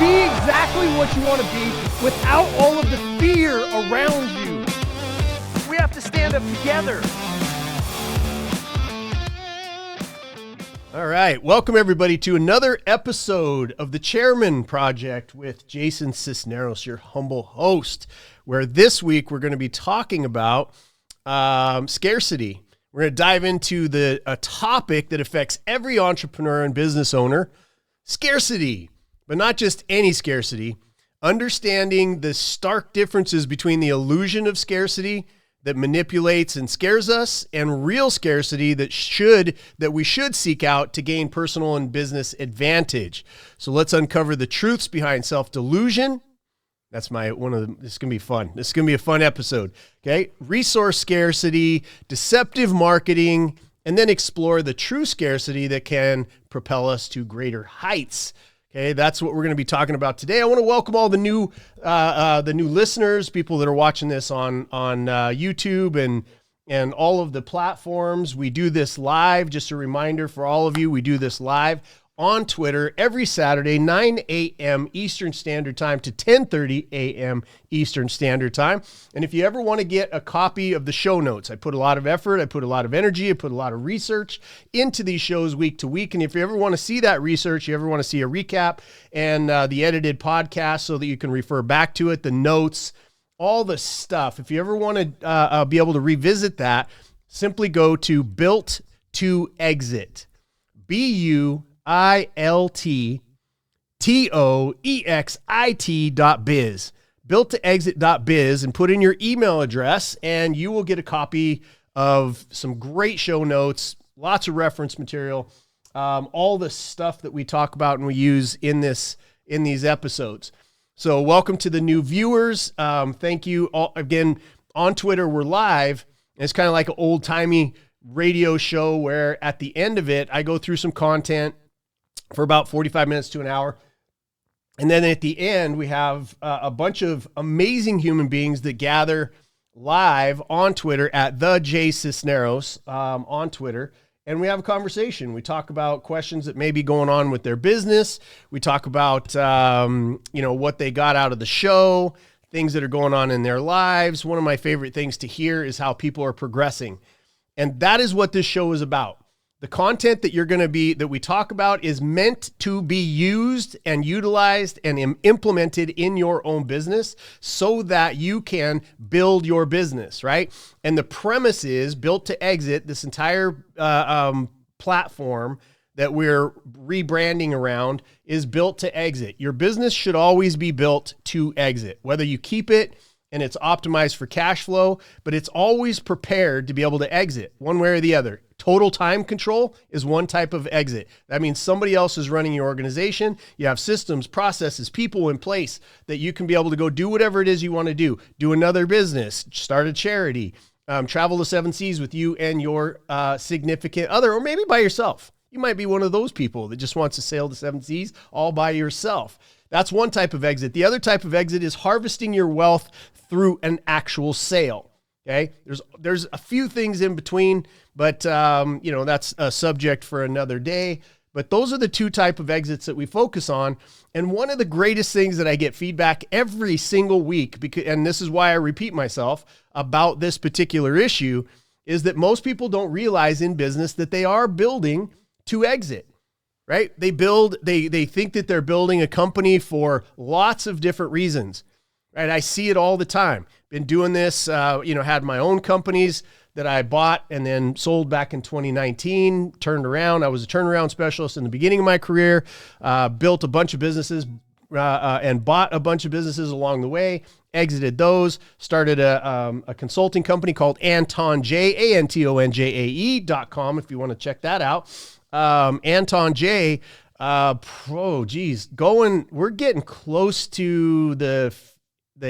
be exactly what you want to be without all of the fear around you. We have to stand up together. All right, welcome everybody to another episode of the Chairman Project with Jason Sisneros, your humble host, where this week we're going to be talking about scarcity. We're going to dive into a topic that affects every entrepreneur and business owner, scarcity, but not just any scarcity, understanding the stark differences between the illusion of scarcity that manipulates and scares us, and real scarcity that we should seek out to gain personal and business advantage. So let's uncover the truths behind self-delusion. This is going to be fun. This is going to be a fun episode. Okay. Resource scarcity, deceptive marketing, and then explore the true scarcity that can propel us to greater heights. Okay, that's what we're going to be talking about today. I want to welcome all the new listeners, people that are watching this on YouTube and all of the platforms. We do this live. Just a reminder for all of you, we do this live on Twitter every Saturday, 9 a.m. Eastern Standard Time to 10:30 a.m. Eastern Standard Time. And if you ever want to get a copy of the show notes, I put a lot of effort, I put a lot of energy, I put a lot of research into these shows week to week. And if you ever want to see that research, you ever want to see a recap and the edited podcast so that you can refer back to it, the notes, all the stuff. If you ever want to be able to revisit that, simply go to Built to Exit. BUILTTOEXIT.biz, built-to-exit.biz, and put in your email address and you will get a copy of some great show notes, lots of reference material, all the stuff that we talk about and we use in these episodes. So welcome to the new viewers. Thank you all. Again, on Twitter, we're live. And it's kind of like an old timey radio show where at the end of it, I go through some content for about 45 minutes to an hour. And then at the end, we have a bunch of amazing human beings that gather live on Twitter at the J Sisneros on Twitter. And we have a conversation. We talk about questions that may be going on with their business. We talk about, what they got out of the show, things that are going on in their lives. One of my favorite things to hear is how people are progressing. And that is what this show is about. The content that we talk about is meant to be used and utilized and implemented in your own business so that you can build your business, right? And the premise is Built to Exit, this entire platform that we're rebranding around is built to exit. Your business should always be built to exit, whether you keep it and it's optimized for cash flow, but it's always prepared to be able to exit one way or the other. Total time control is one type of exit. That means somebody else is running your organization. You have systems, processes, people in place that you can be able to go do whatever it is you want to do. Do another business, start a charity, travel the 7 seas with you and your significant other, or maybe by yourself. You might be one of those people that just wants to sail the 7 seas all by yourself. That's one type of exit. The other type of exit is harvesting your wealth through an actual sale. Okay. There's a few things in between, but that's a subject for another day. But those are the two type of exits that we focus on. And one of the greatest things that I get feedback every single week, and this is why I repeat myself about this particular issue, is that most people don't realize in business that they are building to exit. Right? They think that they're building a company for lots of different reasons. Right? I see it all the time. Been doing this, had my own companies that I bought and then sold back in 2019, turned around. I was a turnaround specialist in the beginning of my career, built a bunch of businesses and bought a bunch of businesses along the way, exited those, started a consulting company called AntonJae, AntonJae.com if you want to check that out. Anton J, we're getting close to the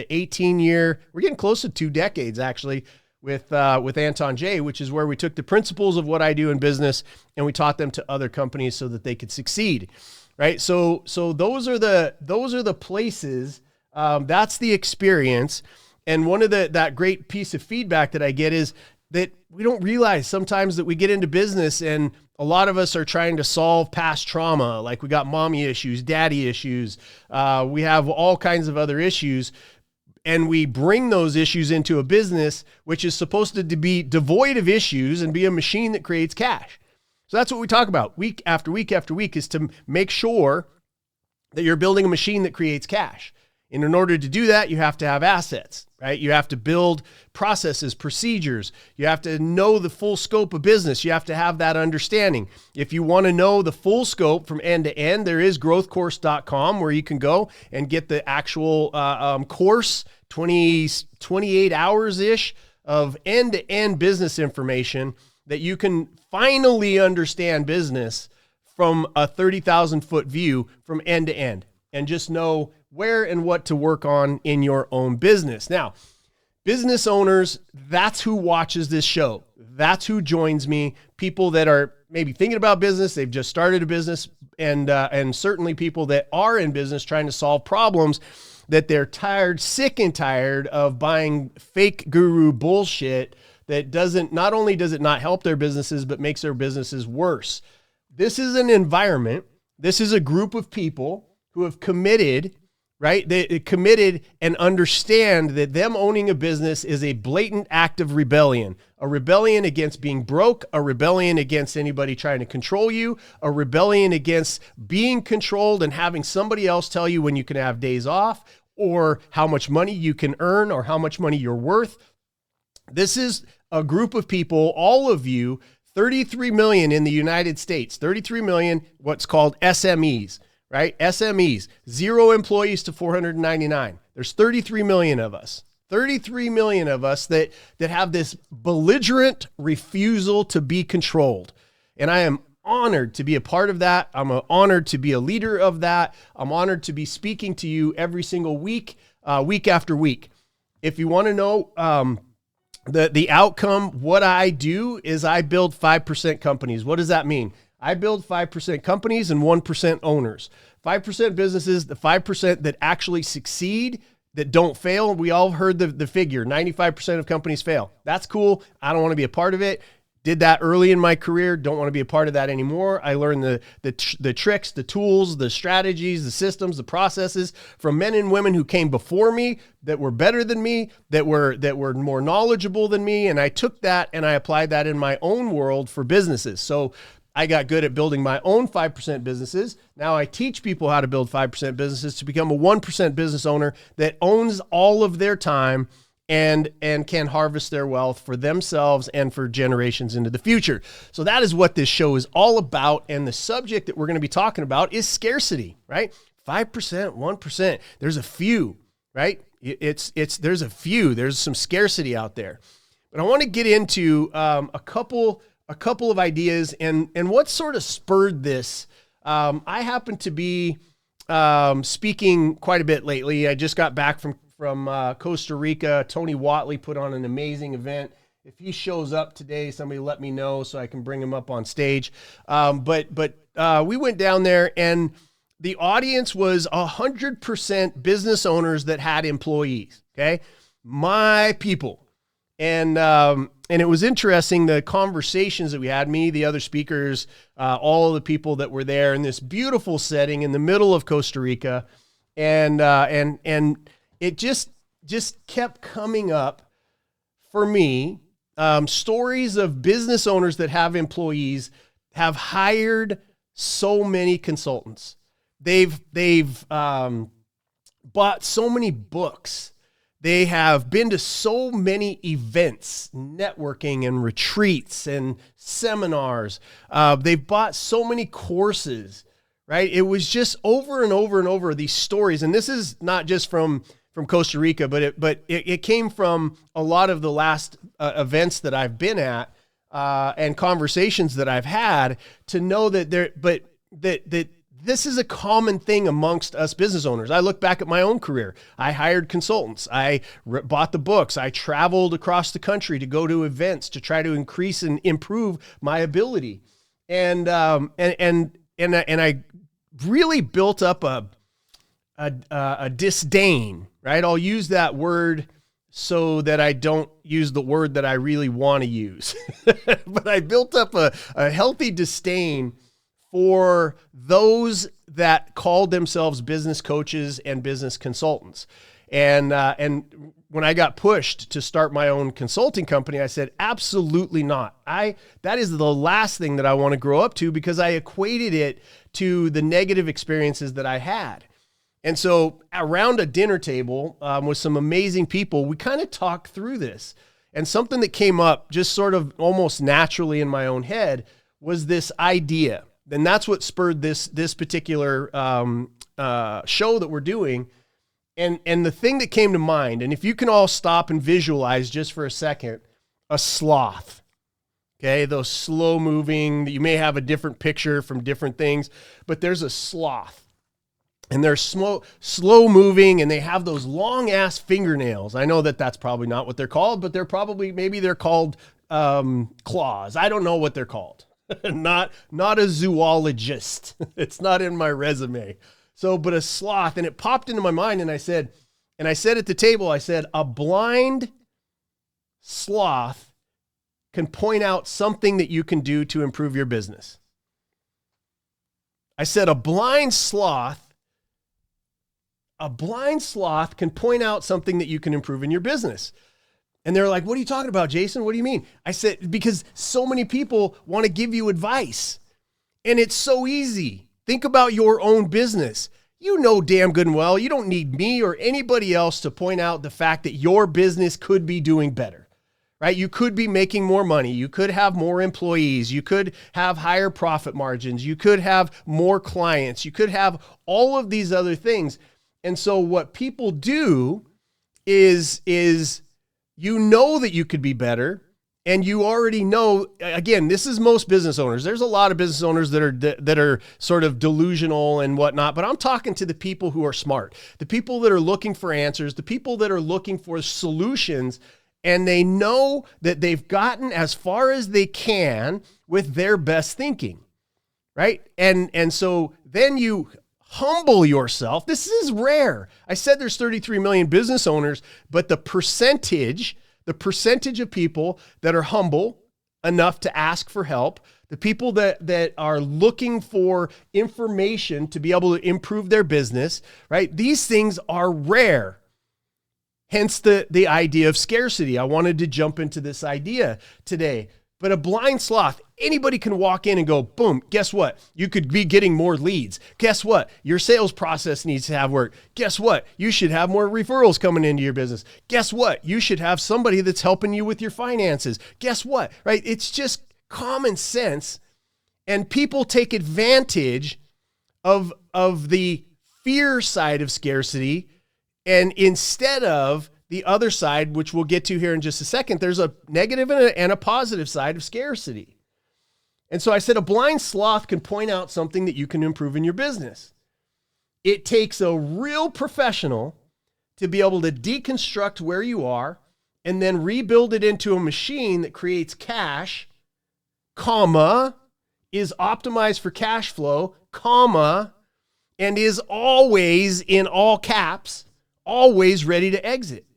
18-year, we're getting close to 2 decades actually with Anton J, which is where we took the principles of what I do in business and we taught them to other companies so that they could succeed. Right. So those are the places, that's the experience. And one of that great piece of feedback that I get is that we don't realize sometimes that we get into business and a lot of us are trying to solve past trauma. Like we got mommy issues, daddy issues. We have all kinds of other issues. And we bring those issues into a business, which is supposed to be devoid of issues and be a machine that creates cash. So that's what we talk about week after week after week, is to make sure that you're building a machine that creates cash. And in order to do that, you have to have assets, right? You have to build processes, procedures. You have to know the full scope of business. You have to have that understanding. If you want to know the full scope from end to end, there is growthcourse.com where you can go and get the actual course, 28 hours-ish of end-to-end business information that you can finally understand business from a 30,000-foot view from end to end, and just know where and what to work on in your own business. Now, business owners, that's who watches this show. That's who joins me. People that are maybe thinking about business, they've just started a business, and certainly people that are in business trying to solve problems that they're tired, sick and tired of buying fake guru bullshit that not only does it not help their businesses, but makes their businesses worse. This is an environment. This is a group of people who have committed, right? They committed and understand that them owning a business is a blatant act of rebellion, a rebellion against being broke, a rebellion against anybody trying to control you, a rebellion against being controlled and having somebody else tell you when you can have days off or how much money you can earn or how much money you're worth. This is a group of people, all of you, 33 million in the United States, 33 million, what's called SMEs. Right? SMEs, 0 employees to 499. There's 33 million of us. 33 million of us that have this belligerent refusal to be controlled. And I am honored to be a part of that. I'm honored to be a leader of that. I'm honored to be speaking to you every single week, week after week. If you want to know the outcome, what I do is I build 5% companies. What does that mean? I build 5% companies and 1% owners. 5% businesses, the 5% that actually succeed, that don't fail. We all heard the figure, 95% of companies fail. That's cool. I don't want to be a part of it. Did that early in my career. Don't want to be a part of that anymore. I learned the tricks, the tools, the strategies, the systems, the processes from men and women who came before me that were better than me, that were more knowledgeable than me. And I took that and I applied that in my own world for businesses. So I got good at building my own 5% businesses. Now I teach people how to build 5% businesses to become a 1% business owner that owns all of their time and can harvest their wealth for themselves and for generations into the future. So that is what this show is all about. And the subject that we're going to be talking about is scarcity, right? 5%, 1%. There's a few, right? There's a few. There's some scarcity out there. But I want to get into a couple of ideas and what sort of spurred this. I happen to be speaking quite a bit lately. I just got back from Costa Rica. Tony Watley put on an amazing event. If he shows up today, somebody let me know so I can bring him up on stage. But we went down there and the audience was 100% business owners that had employees. Okay. My people. And it was interesting, the conversations that we had, me, the other speakers, all of the people that were there in this beautiful setting in the middle of Costa Rica. And it just kept coming up for me. Stories of business owners that have employees have hired so many consultants. They've bought so many books. They have been to so many events, networking and retreats and seminars. They've bought so many courses, right? It was just over and over and over these stories. And this is not just from Costa Rica, but it came from a lot of the last events that I've been at and conversations that I've had to know that that this is a common thing amongst us business owners. I look back at my own career. I hired consultants. I bought the books. I traveled across the country to go to events to try to increase and improve my ability. And I really built up a disdain, right? I'll use that word so that I don't use the word that I really want to use. But I built up a healthy disdain for those that called themselves business coaches and business consultants. And when I got pushed to start my own consulting company, I said, absolutely not. That is the last thing that I want to grow up to, because I equated it to the negative experiences that I had. And so around a dinner table with some amazing people, we kind of talked through this. And something that came up just sort of almost naturally in my own head was this idea. And that's what spurred this particular show that we're doing. And the thing that came to mind, and if you can all stop and visualize just for a second, a sloth. Okay, those slow moving, you may have a different picture from different things, but there's a sloth. And they're slow moving, and they have those long ass fingernails. I know that that's probably not what they're called, but maybe they're called claws. I don't know what they're called. Not a zoologist. It's not in my resume. So, but a sloth, and it popped into my mind, and I said at the table, I said, a blind sloth can point out something that you can do to improve your business. I said, a blind sloth can point out something that you can improve in your business. And they're like, what are you talking about, Jason? What do you mean? I said, because so many people want to give you advice, and it's so easy. Think about your own business. You know damn good and well, you don't need me or anybody else to point out the fact that your business could be doing better, right? You could be making more money. You could have more employees. You could have higher profit margins. You could have more clients. You could have all of these other things. And so what people do is you know that you could be better, and you already know, again, this is most business owners. There's a lot of business owners that are sort of delusional and whatnot, but I'm talking to the people who are smart, the people that are looking for answers, the people that are looking for solutions, and they know that they've gotten as far as they can with their best thinking, right? And so then you humble yourself. This is rare. I said there's 33 million business owners, but the percentage of people that are humble enough to ask for help, the people that are looking for information to be able to improve their business, right? These things are rare. Hence the idea of scarcity. I wanted to jump into this idea today. But a blind sloth, anybody can walk in and go, boom, guess what? You could be getting more leads. Guess what? Your sales process needs to have work. Guess what? You should have more referrals coming into your business. Guess what? You should have somebody that's helping you with your finances. Guess what? Right? It's just common sense. And people take advantage of the fear side of scarcity. And instead of the other side, which we'll get to here in just a second, there's a negative and a positive side of scarcity. And so I said, a blind sloth can point out something that you can improve in your business. It takes a real professional to be able to deconstruct where you are and then rebuild it into a machine that creates cash, comma, is optimized for cash flow, comma, and is always, in all caps, always ready to exit.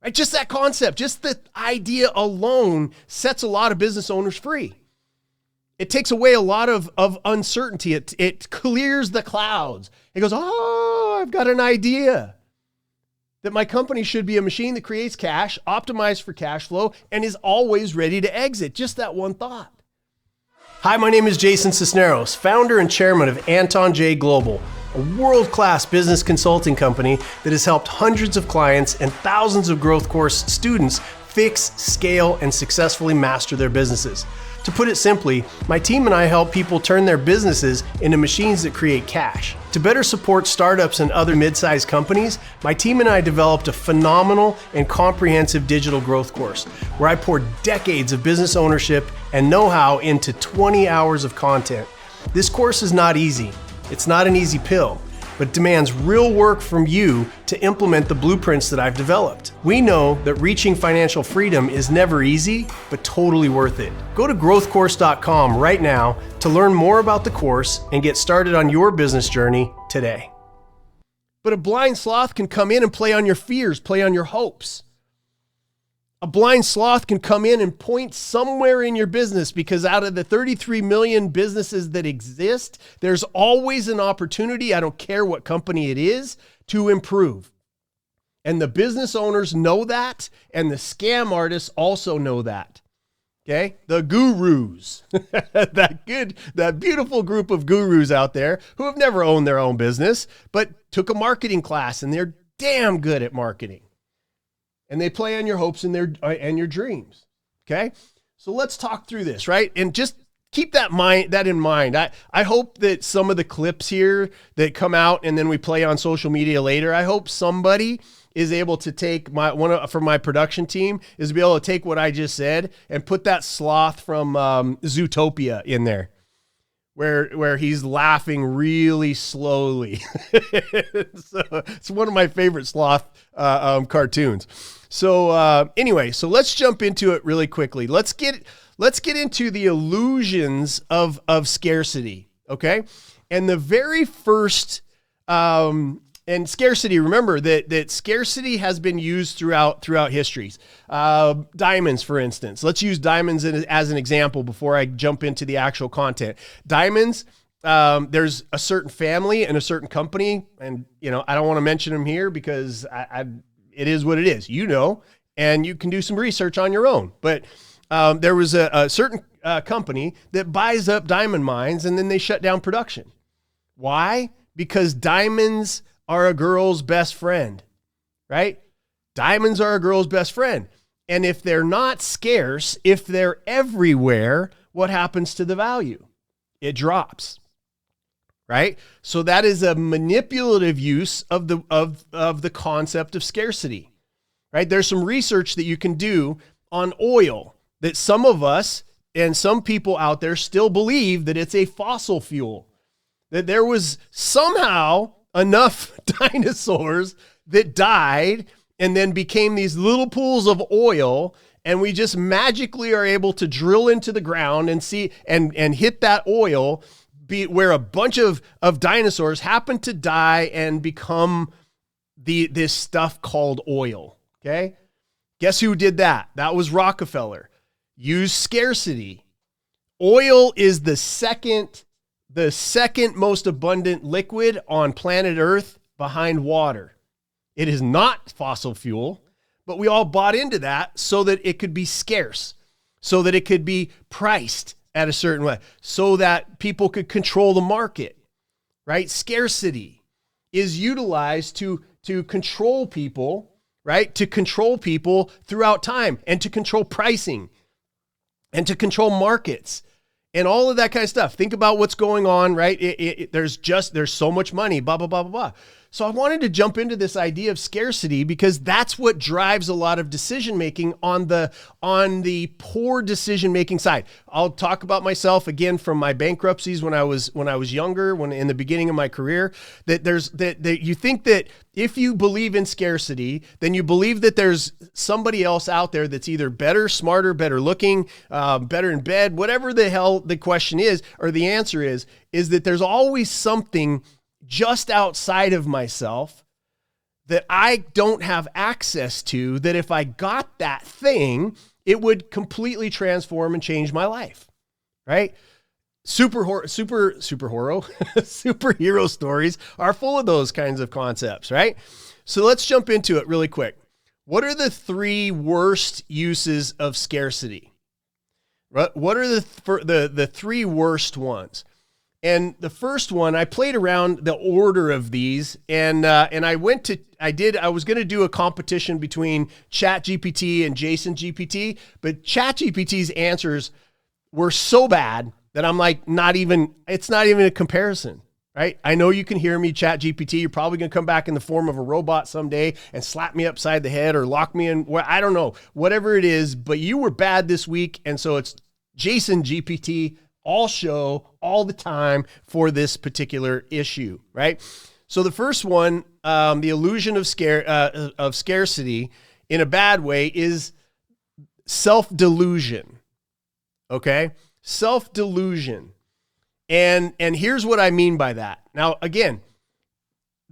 Right? Just that concept, just the idea alone sets a lot of business owners free. It takes away a lot of uncertainty. It clears the clouds. It goes, oh, I've got an idea that my company should be a machine that creates cash, optimized for cash flow, and is always ready to exit. Just that one thought. Hi, my name is Jason Sisneros, founder and chairman of Anton J Global, a world-class business consulting company that has helped hundreds of clients and thousands of growth course students fix, scale, and successfully master their businesses. To put it simply, my team and I help people turn their businesses into machines that create cash. To better support startups and other mid-sized companies, my team and I developed a phenomenal and comprehensive digital growth course where I poured decades of business ownership and know-how into 20 hours of content. This course is not easy. It's not an easy pill, but demands real work from you to implement the blueprints that I've developed. We know that reaching financial freedom is never easy, but totally worth it. Go to growthcourse.com right now to learn more about the course and get started on your business journey today. But a blind sloth can come in and play on your fears, play on your hopes. A blind sloth can come in and point somewhere in your business, because out of the 33 million businesses that exist, there's always an opportunity, I don't care what company it is, to improve. And the business owners know that, and the scam artists also know that. Okay? The gurus, that beautiful group of gurus out there who have never owned their own business, but took a marketing class and they're damn good at marketing. And they play on your hopes and your dreams. Okay? So let's talk through this, right? And just keep that in mind. I hope that some of the clips here that come out and then we play on social media later, I hope somebody is able to take from my production team is to be able to take what I just said and put that sloth from Zootopia in there, where he's laughing really slowly. So it's one of my favorite sloth cartoons. So anyway, so let's jump into it really quickly. Let's get into the illusions of scarcity. Okay, and the very first and scarcity, remember that scarcity has been used throughout histories. Diamonds, for instance. Let's use diamonds as an example before I jump into the actual content. Diamonds, there's a certain family and a certain company, and I don't want to mention them here because it is what it is, and you can do some research on your own. But there was a certain company that buys up diamond mines and then they shut down production. Why? Because diamonds are a girl's best friend, right? Diamonds are a girl's best friend. And if they're not scarce, if they're everywhere, what happens to the value? It drops, right? So that is a manipulative use of the concept of scarcity, right? There's some research that you can do on oil that some of us and some people out there still believe that it's a fossil fuel, that there was somehow enough dinosaurs that died and then became these little pools of oil, and we just magically are able to drill into the ground and see and hit that oil, where a bunch of dinosaurs happen to die and become this stuff called oil. Okay, guess who did that? That was Rockefeller. Used scarcity. Oil is the second most abundant liquid on planet Earth behind water. It is not fossil fuel, but we all bought into that so that it could be scarce, so that it could be priced at a certain way, so that people could control the market, right? Scarcity is utilized to control people, right? To control people throughout time, and to control pricing, and to control markets, and all of that kind of stuff. Think about what's going on, right? There's so much money, blah, blah, blah, blah, blah. So I wanted to jump into this idea of scarcity because that's what drives a lot of decision-making on the poor decision-making side. I'll talk about myself again from my bankruptcies when I was younger, when in the beginning of my career, that you think that if you believe in scarcity, then you believe that there's somebody else out there that's either better, smarter, better looking, better in bed, whatever the hell the question is, or the answer is that there's always something just outside of myself that I don't have access to, that if I got that thing, it would completely transform and change my life, right? Superhero stories are full of those kinds of concepts, right? So let's jump into it really quick. What are the 3 worst uses of scarcity? What are the 3 worst ones? And the first one, I played around the order of these, and I was going to do a competition between ChatGPT and Jason GPT, but ChatGPT's answers were so bad that I'm like, it's not even a comparison, right? I know you can hear me, ChatGPT. You're probably going to come back in the form of a robot someday and slap me upside the head or lock me in. I don't know, whatever it is, but you were bad this week, and so it's Jason GPT all show all the time for this particular issue, right? So the first one, the illusion of scarcity in a bad way is self-delusion. Okay? Self-delusion. And here's what I mean by that. Now, again,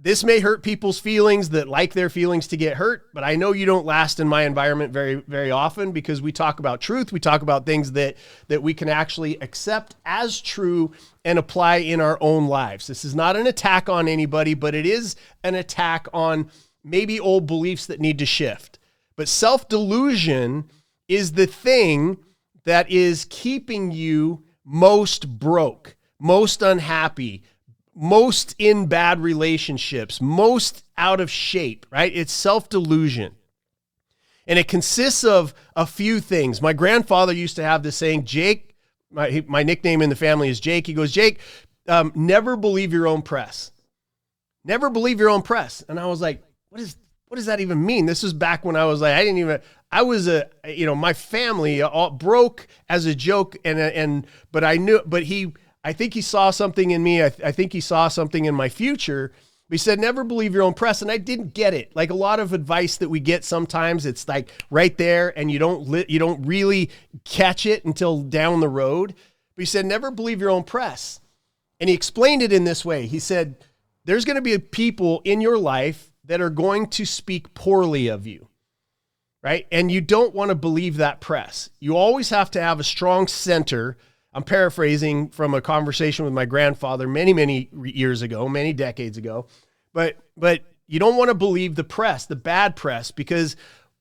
this may hurt people's feelings that like their feelings to get hurt, but I know you don't last in my environment very, very often because we talk about truth. We talk about things that we can actually accept as true and apply in our own lives. This is not an attack on anybody, but it is an attack on maybe old beliefs that need to shift. But self-delusion is the thing that is keeping you most broke, most unhappy, most in bad relationships, most out of shape, right? It's self-delusion. And it consists of a few things. My grandfather used to have this saying, Jake, my nickname in the family is Jake. He goes, Jake, never believe your own press. Never believe your own press. And I was like, what does that even mean? This was back when I was like, my family all broke as a joke. But I think he saw something in me. I think he saw something in my future. He said, never believe your own press. And I didn't get it. Like a lot of advice that we get sometimes, it's like right there and you don't really catch it until down the road. But he said, never believe your own press. And he explained it in this way. He said, there's going to be people in your life that are going to speak poorly of you, right? And you don't want to believe that press. You always have to have a strong center. I'm paraphrasing from a conversation with my grandfather many, many years ago, many decades ago. But you don't want to believe the press, the bad press, because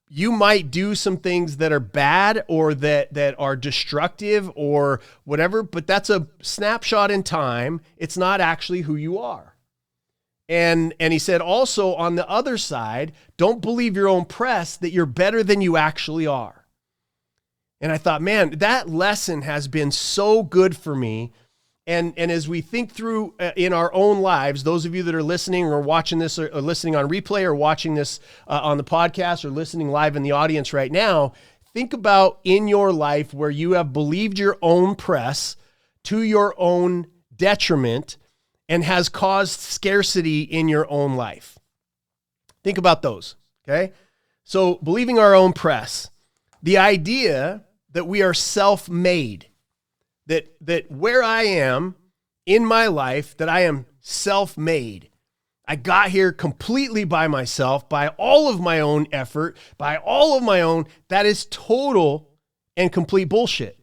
you might do some things that are bad or that are destructive or whatever, but that's a snapshot in time. It's not actually who you are. And he said also on the other side, don't believe your own press that you're better than you actually are. And I thought, man, that lesson has been so good for me. And as we think through in our own lives, those of you that are listening or watching this or listening on replay or watching this on the podcast or listening live in the audience right now, think about in your life where you have believed your own press to your own detriment and has caused scarcity in your own life. Think about those, okay? So believing our own press, the idea that we are self-made, that where I am in my life, that I am self-made. I got here completely by myself, by all of my own effort, by all of my own, that is total and complete bullshit.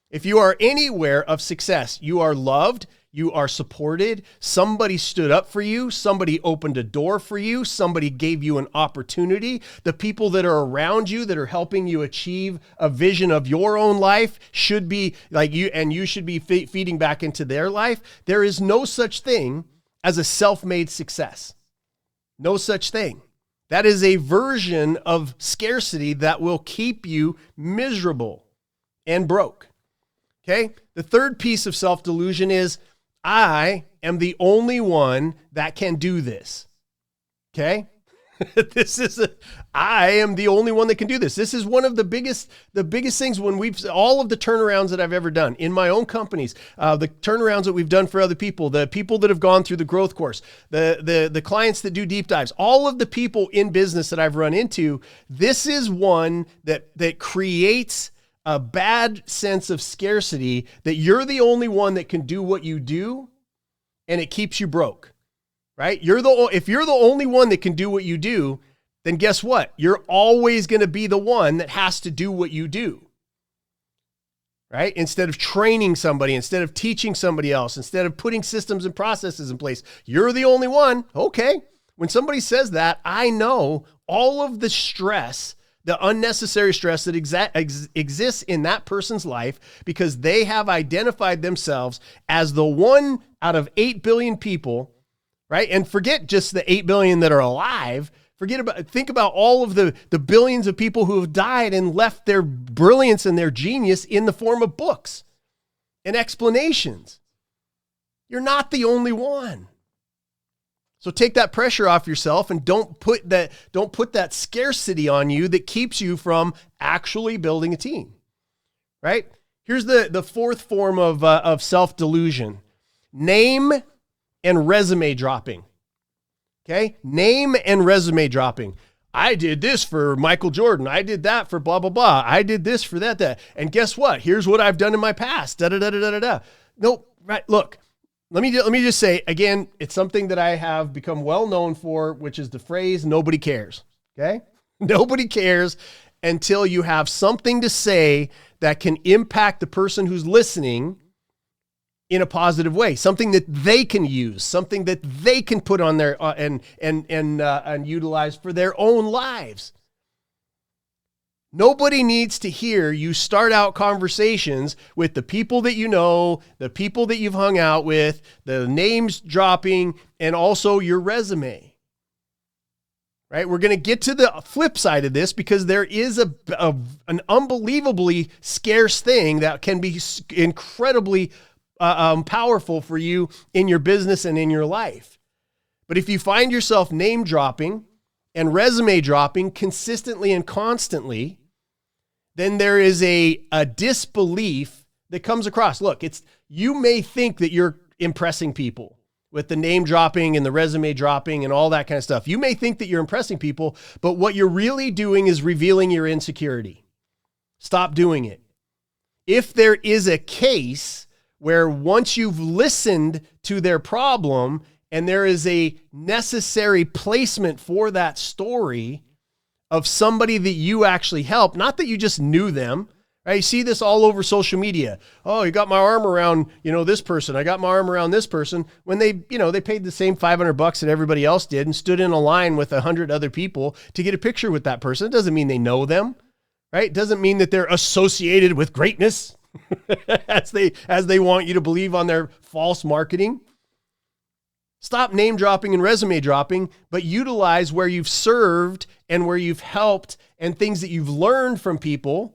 If you are anywhere of success, you are loved, you are supported, somebody stood up for you, somebody opened a door for you, somebody gave you an opportunity. The people that are around you that are helping you achieve a vision of your own life should be like you, and you should be feeding back into their life. There is no such thing as a self-made success. No such thing. That is a version of scarcity that will keep you miserable and broke. Okay? The third piece of self-delusion is I am the only one that can do this. Okay? I am the only one that can do this. This is one of the biggest things when all of the turnarounds that I've ever done in my own companies, the turnarounds that we've done for other people, the people that have gone through the growth course, the clients that do deep dives, all of the people in business that I've run into, this is one that creates a bad sense of scarcity that you're the only one that can do what you do, and it keeps you broke, right? If you're the only one that can do what you do, then guess what? You're always going to be the one that has to do what you do, right? Instead of training somebody, instead of teaching somebody else, instead of putting systems and processes in place, you're the only one. Okay. When somebody says that, I know all of the stress, the unnecessary stress that exists in that person's life because they have identified themselves as the one out of 8 billion people, right? And forget just the 8 billion that are alive. Think about all of the billions of people who have died and left their brilliance and their genius in the form of books and explanations. You're not the only one. So take that pressure off yourself and don't put that scarcity on you that keeps you from actually building a team, right? Here's the fourth form of self-delusion. Name and resume dropping, okay? Name and resume dropping. I did this for Michael Jordan. I did that for blah, blah, blah. I did this for that. And guess what? Here's what I've done in my past. Da, da, da, da, da, da. Nope, right, look. let me just say again, it's something that I have become well known for, which is the phrase, nobody cares. Okay. Nobody cares until you have something to say that can impact the person who's listening in a positive way, something that they can use, something that they can put on their and utilize for their own lives. Nobody needs to hear you start out conversations with the people that you know, the people that you've hung out with, the names dropping, and also your resume. Right? We're going to get to the flip side of this because there is an unbelievably scarce thing that can be incredibly powerful for you in your business and in your life. But if you find yourself name dropping and resume dropping consistently and constantly, then there is a disbelief that comes across. Look, you may think that you're impressing people with the name dropping and the resume dropping and all that kind of stuff. You may think that you're impressing people, but what you're really doing is revealing your insecurity. Stop doing it. If there is a case where once you've listened to their problem and there is a necessary placement for that story of somebody that you actually helped, not that you just knew them, right? You see this all over social media. Oh, you got my arm around, this person. I got my arm around this person. When they paid the same $500 that everybody else did and stood in a line with 100 other people to get a picture with that person. It doesn't mean they know them, right? It doesn't mean that they're associated with greatness as they want you to believe on their false marketing. Stop name dropping and resume dropping, but utilize where you've served and where you've helped and things that you've learned from people,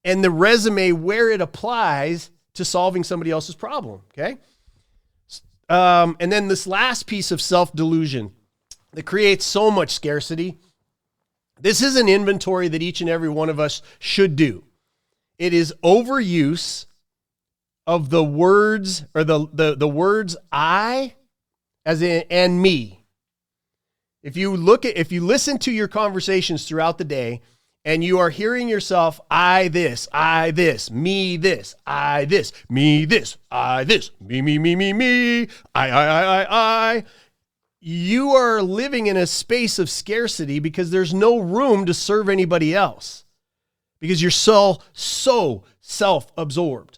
and the resume where it applies to solving somebody else's problem. Okay. And then this last piece of self-delusion that creates so much scarcity. This is an inventory that each and every one of us should do. It is overuse of the words or the words I as in and me. If you listen to your conversations throughout the day and you are hearing yourself, I this, me this, I this, me this, I this, me, I. You are living in a space of scarcity because there's no room to serve anybody else because you're so self-absorbed.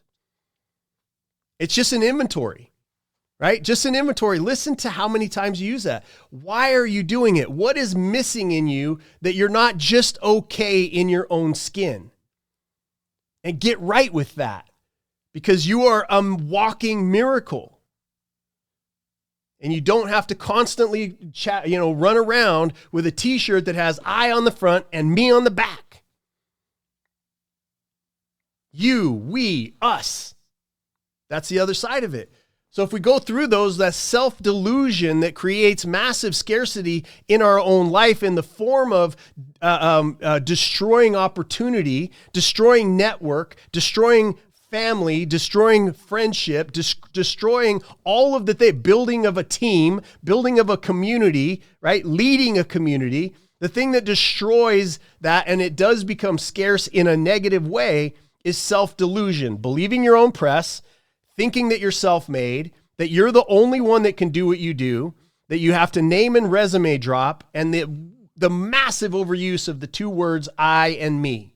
It's just an inventory, right? Just an inventory. Listen to how many times you use that. Why are you doing it? What is missing in you that you're not just okay in your own skin? And get right with that because you are a walking miracle. And you don't have to constantly run around with a t-shirt that has I on the front and me on the back. You, we, us. That's the other side of it. So if we go through those, that self-delusion that creates massive scarcity in our own life in the form of destroying opportunity, destroying network, destroying family, destroying friendship, destroying all of the things, building of a team, building of a community, right? Leading a community. The thing that destroys that, and it does become scarce in a negative way, is self-delusion, believing your own press, thinking that you're self-made, that you're the only one that can do what you do, that you have to name and resume drop, and the massive overuse of the two words I and me.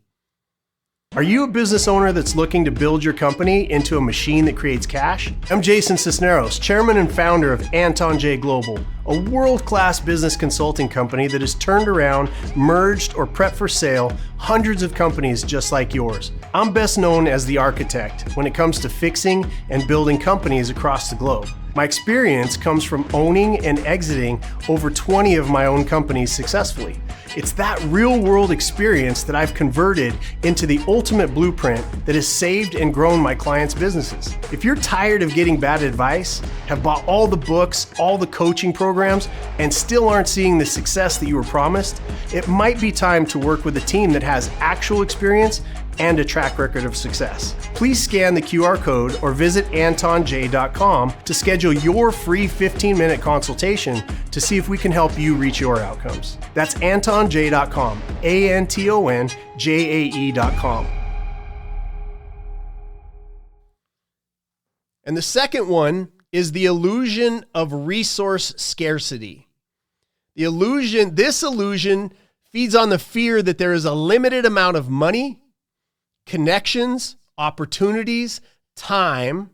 Are you a business owner that's looking to build your company into a machine that creates cash? I'm Jason Sisneros, chairman and founder of Anton J Global, a world-class business consulting company that has turned around, merged, or prepped for sale hundreds of companies just like yours. I'm best known as the architect when it comes to fixing and building companies across the globe. My experience comes from owning and exiting over 20 of my own companies successfully. It's that real-world experience that I've converted into the ultimate blueprint that has saved and grown my clients' businesses. If you're tired of getting bad advice, have bought all the books, all the coaching programs, and still aren't seeing the success that you were promised, it might be time to work with a team that has actual experience and a track record of success. Please scan the QR code or visit antonj.com to schedule your free 15-minute consultation to see if we can help you reach your outcomes. That's antonj.com, ANTONJAE.com. And the second one is the illusion of resource scarcity. This illusion feeds on the fear that there is a limited amount of money, connections, opportunities, time,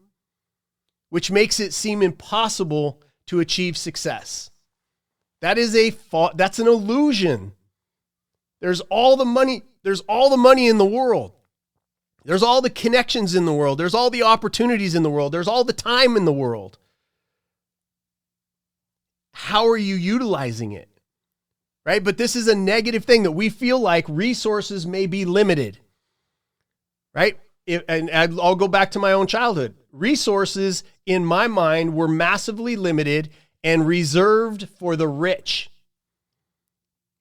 which makes it seem impossible to achieve success. That's an illusion. There's all the money in the world. There's all the connections in the world. There's all the opportunities in the world. There's all the time in the world. How are you utilizing it? Right? But this is a negative thing, that we feel like resources may be limited. Right? And I'll go back to my own childhood. Resources in my mind were massively limited and reserved for the rich.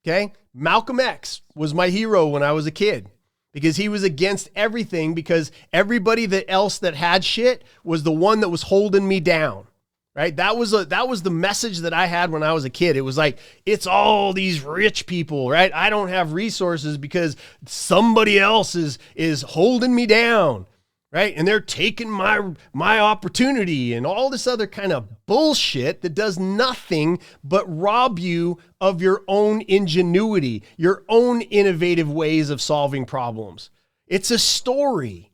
Okay? Malcolm X was my hero when I was a kid, because he was against everything, because everybody else that had shit was the one that was holding me down. Right? That was the message that I had when I was a kid. It was like, it's all these rich people, right? I don't have resources because somebody else is holding me down, right? And they're taking my opportunity and all this other kind of bullshit that does nothing but rob you of your own ingenuity, your own innovative ways of solving problems. It's a story.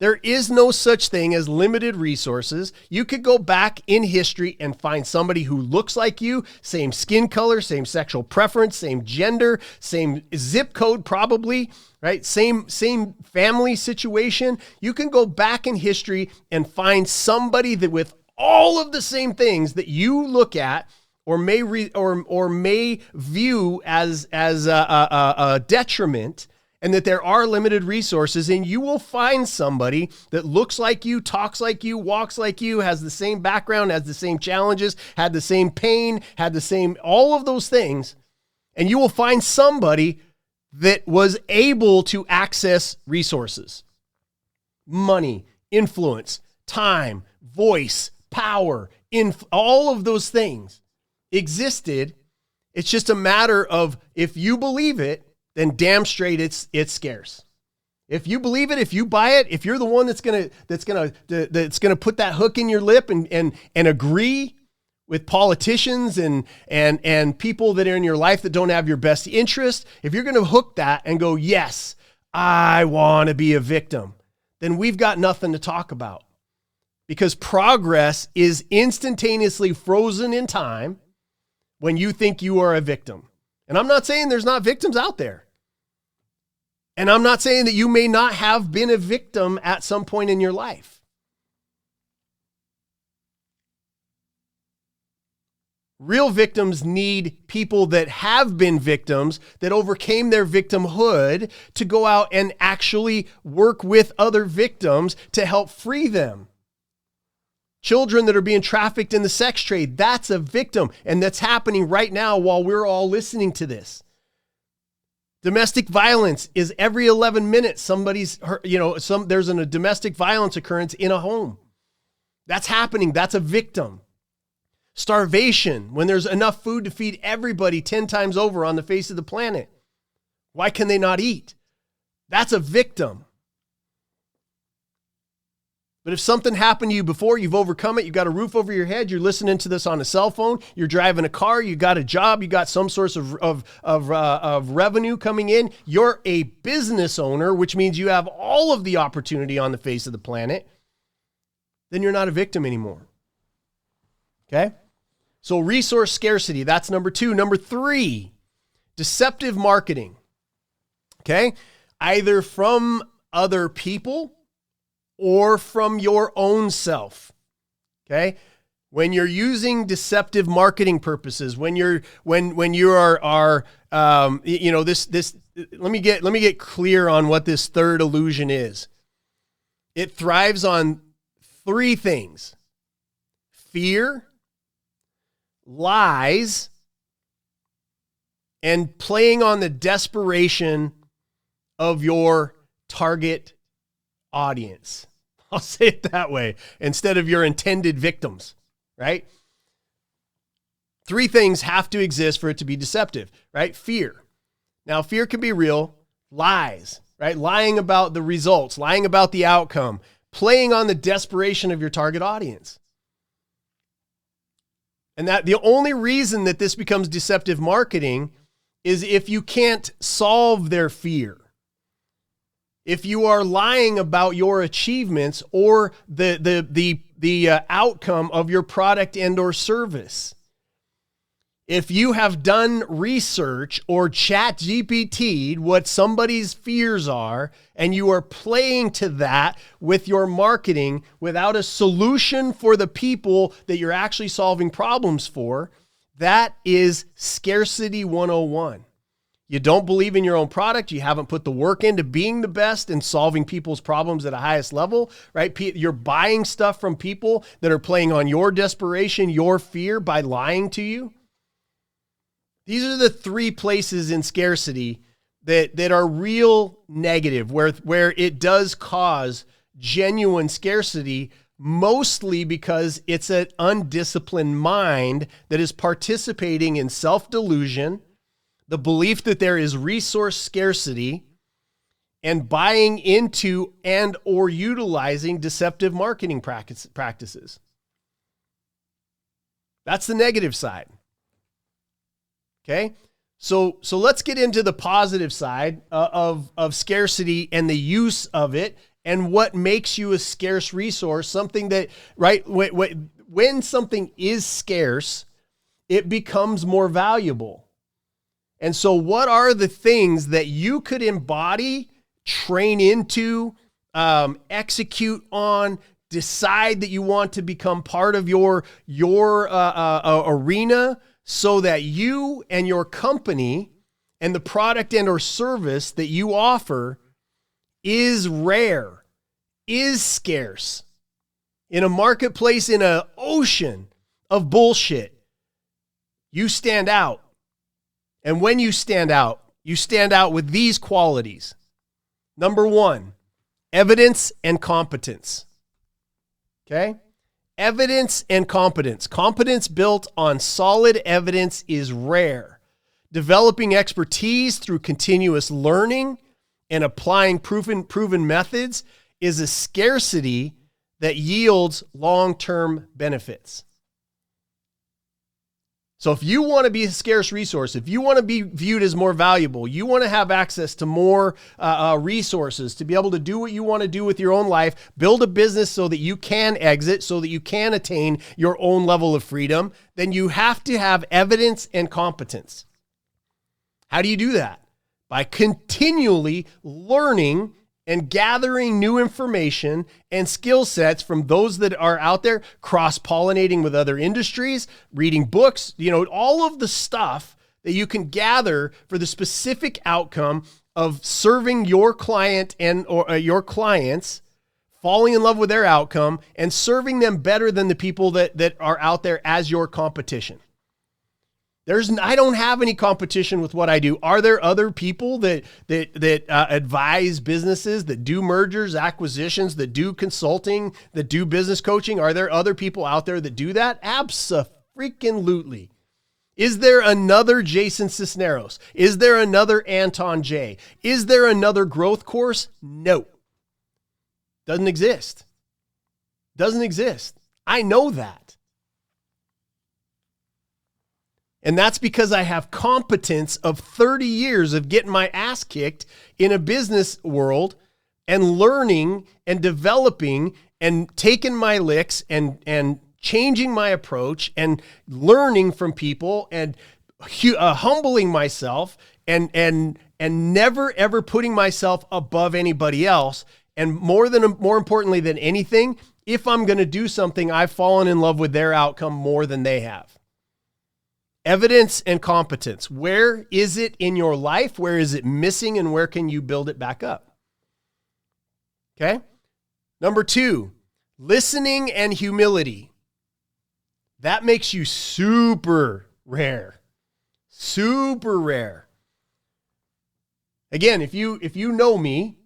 There is no such thing as limited resources. You could go back in history and find somebody who looks like you, same skin color, same sexual preference, same gender, same zip code probably, right? Same family situation. You can go back in history and find somebody that with all of the same things that you look at or may view as a detriment, and that there are limited resources, and you will find somebody that looks like you, talks like you, walks like you, has the same background, has the same challenges, had the same pain, had the same, all of those things. And you will find somebody that was able to access resources, money, influence, time, voice, power, all of those things existed. It's just a matter of, if you believe it, then damn straight it's scarce. If you believe it, if you buy it, if you're the one that's gonna put that hook in your lip and agree with politicians and people that are in your life that don't have your best interest, if you're gonna hook that and go, yes, I want to be a victim, then we've got nothing to talk about, because progress is instantaneously frozen in time when you think you are a victim. And I'm not saying there's not victims out there. And I'm not saying that you may not have been a victim at some point in your life. Real victims need people that have been victims, that overcame their victimhood, to go out and actually work with other victims to help free them. Children that are being trafficked in the sex trade, that's a victim. And that's happening right now while we're all listening to this. Domestic violence is every 11 minutes somebody's hurt, there's a domestic violence occurrence in a home. That's happening. That's a victim. Starvation, when there's enough food to feed everybody 10 times over on the face of the planet. Why can they not eat? That's a victim. But if something happened to you before, you've overcome it, you've got a roof over your head, you're listening to this on a cell phone, you're driving a car, you got a job, you got some source of revenue coming in, you're a business owner, which means you have all of the opportunity on the face of the planet, then you're not a victim anymore. Okay? So resource scarcity, that's number 2. Number 3, deceptive marketing. Okay? Either from other people or from your own self. Okay? When you're using deceptive marketing purposes, when you are let me get clear on what this third illusion is. It thrives on 3 things: fear, lies, and playing on the desperation of your target audience. I'll say it that way, instead of your intended victims, right? 3 things have to exist for it to be deceptive, right? Fear. Now, fear can be real. Lies, right? Lying about the results, lying about the outcome, playing on the desperation of your target audience. And that the only reason that this becomes deceptive marketing is if you can't solve their fear. If you are lying about your achievements or the outcome of your product and or service. If you have done research or chat GPT'd what somebody's fears are, and you are playing to that with your marketing without a solution for the people that you're actually solving problems for, that is scarcity 101. You don't believe in your own product. You haven't put the work into being the best and solving people's problems at a highest level, right? You're buying stuff from people that are playing on your desperation, your fear by lying to you. These are the three places in scarcity that are real negative, where it does cause genuine scarcity, mostly because it's an undisciplined mind that is participating in self-delusion, the belief that there is resource scarcity, and buying into and or utilizing deceptive marketing practices. That's the negative side. Okay, so let's get into the positive side of scarcity and the use of it and what makes you a scarce resource, something that, right, when something is scarce, it becomes more valuable. And so what are the things that you could embody, train into, execute on, decide that you want to become part of your arena, so that you and your company and the product and or service that you offer is rare, is scarce. In a marketplace, in an ocean of bullshit, you stand out. And when you stand out with these qualities. Number one, evidence and competence. Okay? Evidence and competence. Competence built on solid evidence is rare. Developing expertise through continuous learning and applying proven methods is a scarcity that yields long-term benefits. So if you want to be a scarce resource, if you want to be viewed as more valuable, you want to have access to more resources to be able to do what you want to do with your own life, build a business so that you can exit, so that you can attain your own level of freedom, then you have to have evidence and competence. How do you do that? By continually learning and gathering new information and skill sets from those that are out there, cross-pollinating with other industries, reading books, all of the stuff that you can gather for the specific outcome of serving your client or your clients, falling in love with their outcome, and serving them better than the people that are out there as your competition. I don't have any competition with what I do. Are there other people that advise businesses, that do mergers, acquisitions, that do consulting, that do business coaching? Are there other people out there that do that? Abso-freaking-lutely. Is there another Jason Sisneros? Is there another Anton J? Is there another growth course? No. Doesn't exist. Doesn't exist. I know that. And that's because I have competence of 30 years of getting my ass kicked in a business world and learning and developing and taking my licks and changing my approach and learning from people and humbling myself and never ever putting myself above anybody else. And more importantly than anything, if I'm going to do something, I've fallen in love with their outcome more than they have. Evidence and competence. Where is it in your life? Where is it missing? And where can you build it back up? Okay. Number two, listening and humility. That makes you super rare. Super rare. Again, if you know me,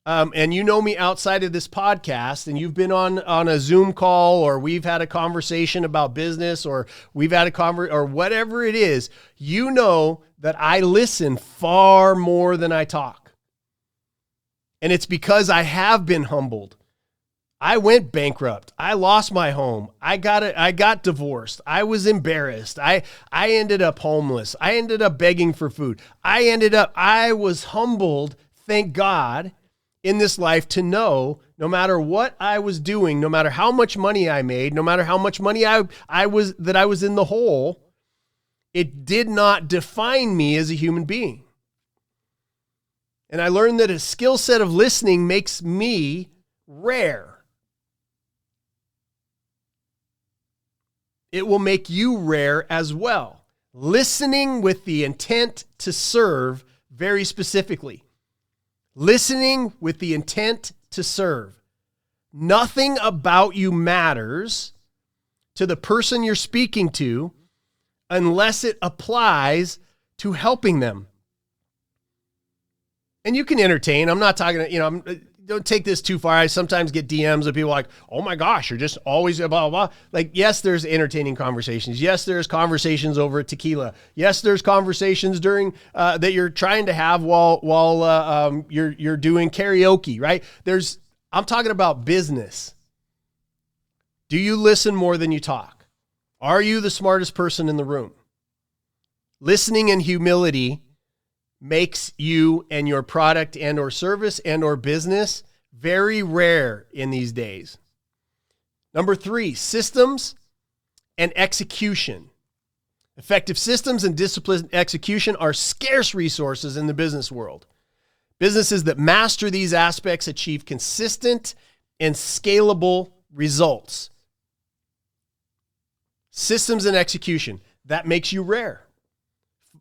and you know me outside of this podcast, and you've been on a Zoom call, or we've had a conversation about business, or we've had a or whatever it is, you know that I listen far more than I talk. And it's because I have been humbled. I went bankrupt. I lost my home. I got divorced. I was embarrassed. I ended up homeless. I ended up begging for food. I was humbled, thank God, in this life to know no matter what I was doing, no matter how much money I made, no matter how much money I was in the hole, it did not define me as a human being. And I learned that a skill set of listening makes me rare. It will make you rare as well. Listening with the intent to serve very specifically. Listening with the intent to serve. Nothing about you matters to the person you're speaking to unless it applies to helping them. And you can entertain. I'm not talking, don't take this too far. I sometimes get DMs of people like, oh my gosh, you're just always blah, blah, blah. Like, yes, there's entertaining conversations. Yes, there's conversations over tequila. Yes, there's conversations during that you're trying to have while you're doing karaoke, right? I'm talking about business. Do you listen more than you talk? Are you the smartest person in the room? Listening and humility makes you and your product and or service and or business very rare in these days. Number 3, systems and execution. Effective systems and disciplined execution are scarce resources in the business world. Businesses that master these aspects achieve consistent and scalable results. Systems and execution, that makes you rare.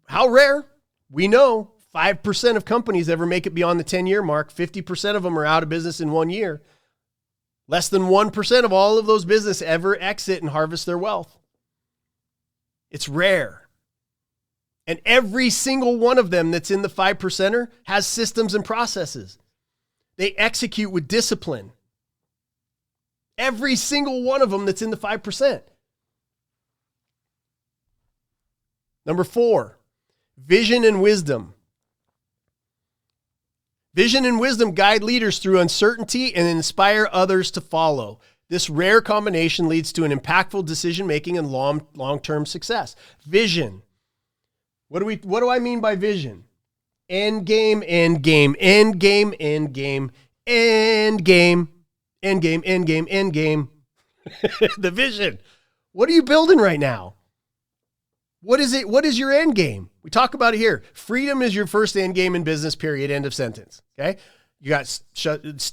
How rare? We know 5% of companies ever make it beyond the 10-year mark. 50% of them are out of business in 1 year. Less than 1% of all of those businesses ever exit and harvest their wealth. It's rare. And every single one of them that's in the 5%er has systems and processes. They execute with discipline. Every single one of them that's in the 5%. Number 4, vision and wisdom. Vision and wisdom guide leaders through uncertainty and inspire others to follow. This rare combination leads to an impactful decision-making and long-term success. Vision. What do I mean by vision? End game, end game, end game, end game, end game, end game, end game, end game. The vision. What are you building right now? What is it? What is your end game? We talk about it here. Freedom is your first end game in business, period. End of sentence. Okay. You got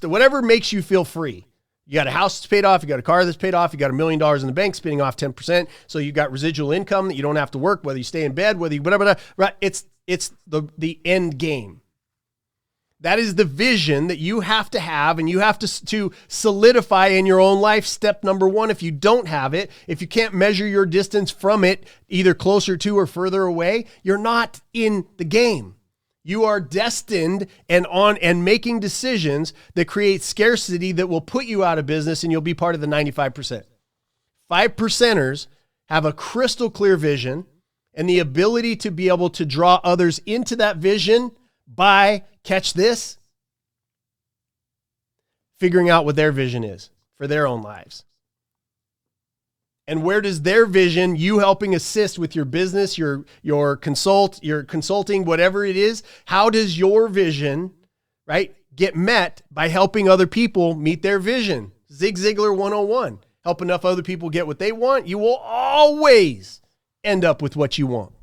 whatever makes you feel free. You got a house that's paid off. You got a car that's paid off. You got $1 million in the bank spinning off 10%. So you got residual income that you don't have to work, whether you stay in bed, whether you, whatever, right? It's the end game. That is the vision that you have to have, and you have to solidify in your own life. Step number 1, if you don't have it, if you can't measure your distance from it, either closer to or further away, you're not in the game. You are destined and making decisions that create scarcity that will put you out of business, and you'll be part of the 95%. 5%ers have a crystal clear vision and the ability to be able to draw others into that vision by, catch this, figuring out what their vision is for their own lives. And where does their vision, you helping assist with your business, your consulting, whatever it is, how does your vision, right, get met by helping other people meet their vision? Zig Ziglar 101. Help enough other people get what they want, you will always end up with what you want.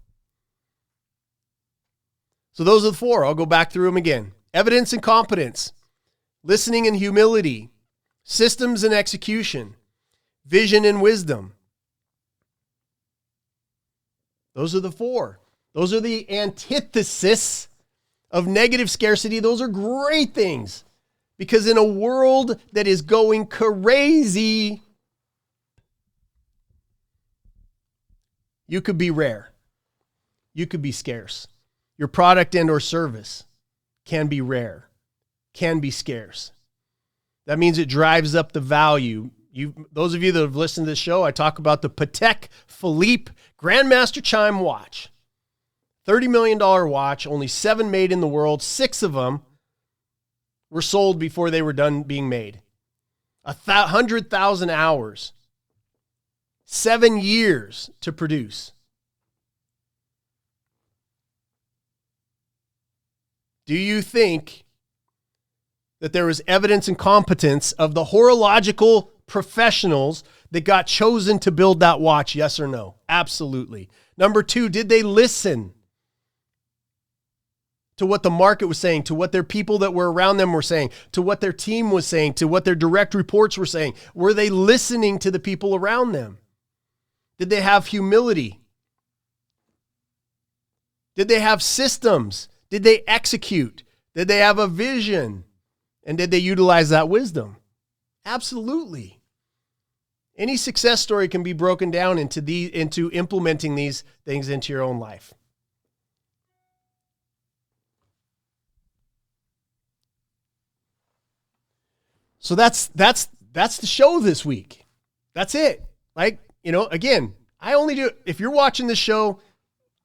So those are the 4. I'll go back through them again. Evidence and competence, listening and humility, systems and execution, vision and wisdom. Those are the 4. Those are the antithesis of negative scarcity. Those are great things, because in a world that is going crazy, you could be rare. You could be scarce. Your product and or service can be rare, can be scarce. That means it drives up the value. Those of you that have listened to this show, I talk about the Patek Philippe Grandmaster Chime watch. $30 million watch, only 7 made in the world. 6 of them were sold before they were done being made. 100,000 hours, 7 years to produce. Do you think that there was evidence and competence of the horological professionals that got chosen to build that watch? Yes or no? Absolutely. Number two, did they listen to what the market was saying, to what their people that were around them were saying, to what their team was saying, to what their direct reports were saying? Were they listening to the people around them? Did they have humility? Did they have systems? Did they execute? Did they have a vision? And did they utilize that wisdom? Absolutely. Any success story can be broken down into implementing these things into your own life. So that's the show this week. That's it. Like, again, if you're watching this show,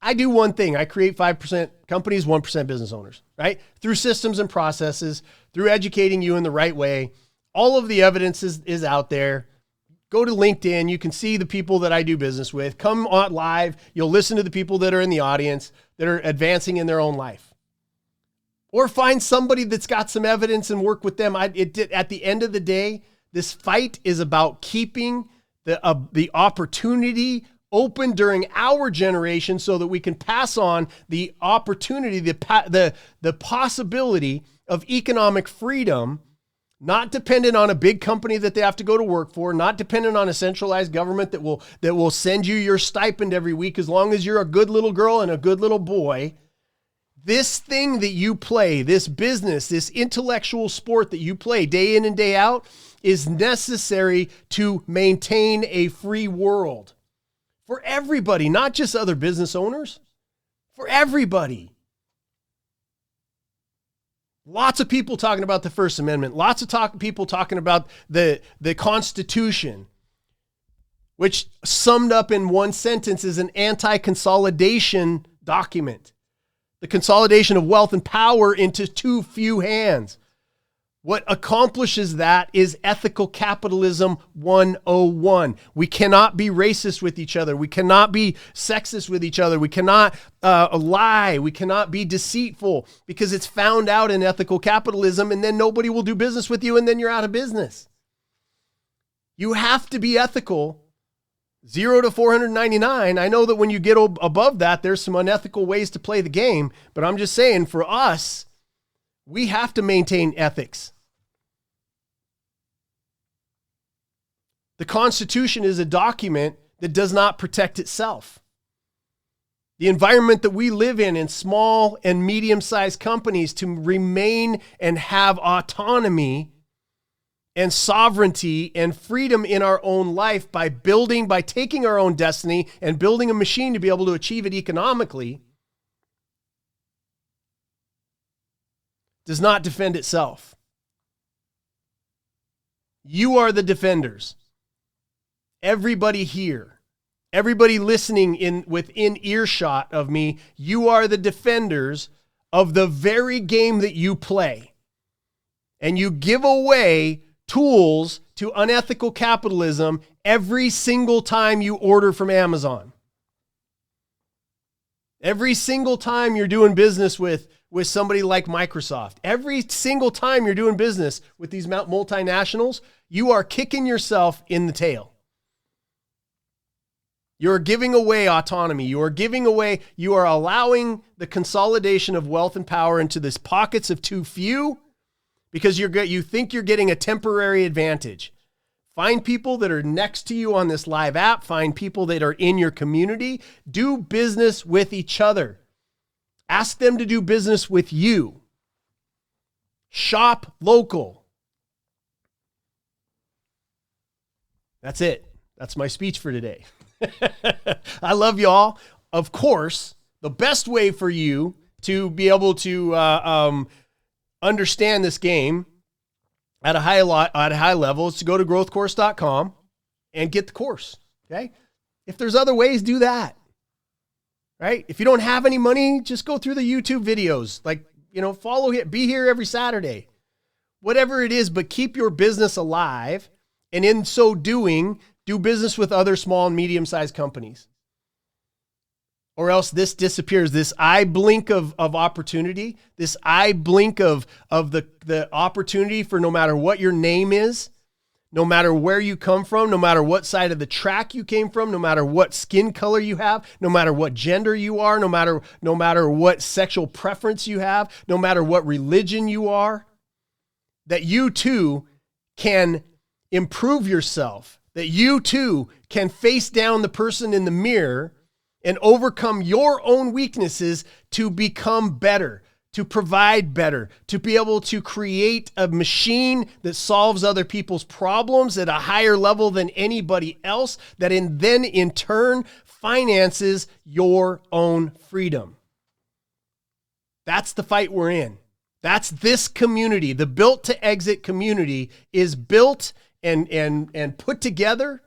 I do one thing. I create 5% companies, 1% business owners, right? Through systems and processes, through educating you in the right way. All of the evidence is out there. Go to LinkedIn. You can see the people that I do business with. Come on live. You'll listen to the people that are in the audience that are advancing in their own life. Or find somebody that's got some evidence and work with them. At the end of the day, this fight is about keeping the opportunity open during our generation so that we can pass on the opportunity, the possibility of economic freedom, not dependent on a big company that they have to go to work for, not dependent on a centralized government that will send you your stipend every week as long as you're a good little girl and a good little boy. This thing that you play, this business, this intellectual sport that you play day in and day out is necessary to maintain a free world for everybody, not just other business owners, for everybody. Lots of people talking about the First Amendment, lots of people talking about the Constitution, which summed up in one sentence is an anti-consolidation document. The consolidation of wealth and power into too few hands. What accomplishes that is ethical capitalism 101. We cannot be racist with each other. We cannot be sexist with each other. We cannot lie. We cannot be deceitful because it's found out in ethical capitalism, and then nobody will do business with you, and then you're out of business. You have to be ethical. 0 to 499. I know that when you get above that, there's some unethical ways to play the game, but I'm just saying for us, we have to maintain ethics. The Constitution is a document that does not protect itself. The environment that we live in small and medium-sized companies to remain and have autonomy and sovereignty and freedom in our own life by taking our own destiny and building a machine to be able to achieve it economically does not defend itself. You are the defenders. Everybody here, everybody listening within earshot of me, you are the defenders of the very game that you play. And you give away tools to unethical capitalism every single time you order from Amazon. Every single time you're doing business with somebody like Microsoft, every single time you're doing business with these multinationals, you are kicking yourself in the tail. You're giving away autonomy. You are allowing the consolidation of wealth and power into these pockets of too few because you think you're getting a temporary advantage. Find people that are next to you on this live app. Find people that are in your community. Do business with each other. Ask them to do business with you. Shop local. That's it. That's my speech for today. I love y'all. Of course, the best way for you to be able to understand this game at a high level is to go to growthcourse.com and get the course. Okay. If there's other ways, do that. Right. If you don't have any money, just go through the YouTube videos. Follow it. Be here every Saturday. whatever it is, but keep your business alive. And in so doing, do business with other small and medium-sized companies. Or else this disappears. This eye blink of opportunity, this eye blink of the opportunity for no matter what your name is, no matter where you come from, no matter what side of the track you came from, no matter what skin color you have, no matter what gender you are, no matter what sexual preference you have, no matter what religion you are, that you too can improve yourself, that you too can face down the person in the mirror and overcome your own weaknesses to become better, to provide better, to be able to create a machine that solves other people's problems at a higher level than anybody else, that then in turn finances your own freedom. That's the fight we're in. That's this community. The Built to Exit community is built and put together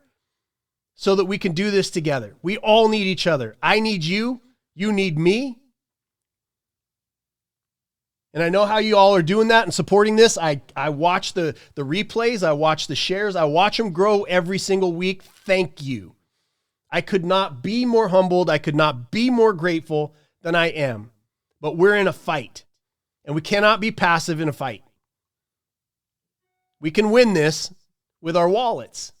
so that we can do this together. We all need each other. I need you. You need me. And I know how you all are doing that and supporting this. I watch the replays. I watch the shares. I watch them grow every single week. Thank you. I could not be more humbled. I could not be more grateful than I am. But we're in a fight, and we cannot be passive in a fight. We can win this with our wallets.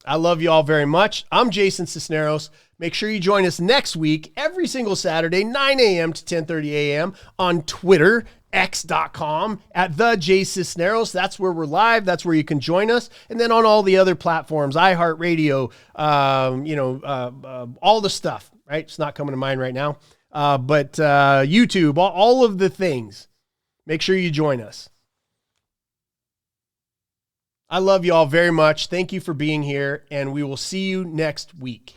I love you all very much. I'm Jason Sisneros. Make sure you join us next week, every single Saturday, 9 a.m. to 10:30 a.m. on Twitter, x.com, at the J Sisneros. That's where we're live. That's where you can join us. And then on all the other platforms, iHeartRadio, all the stuff, right? It's not coming to mind right now. But YouTube, all of the things. Make sure you join us. I love you all very much. Thank you for being here, and we will see you next week.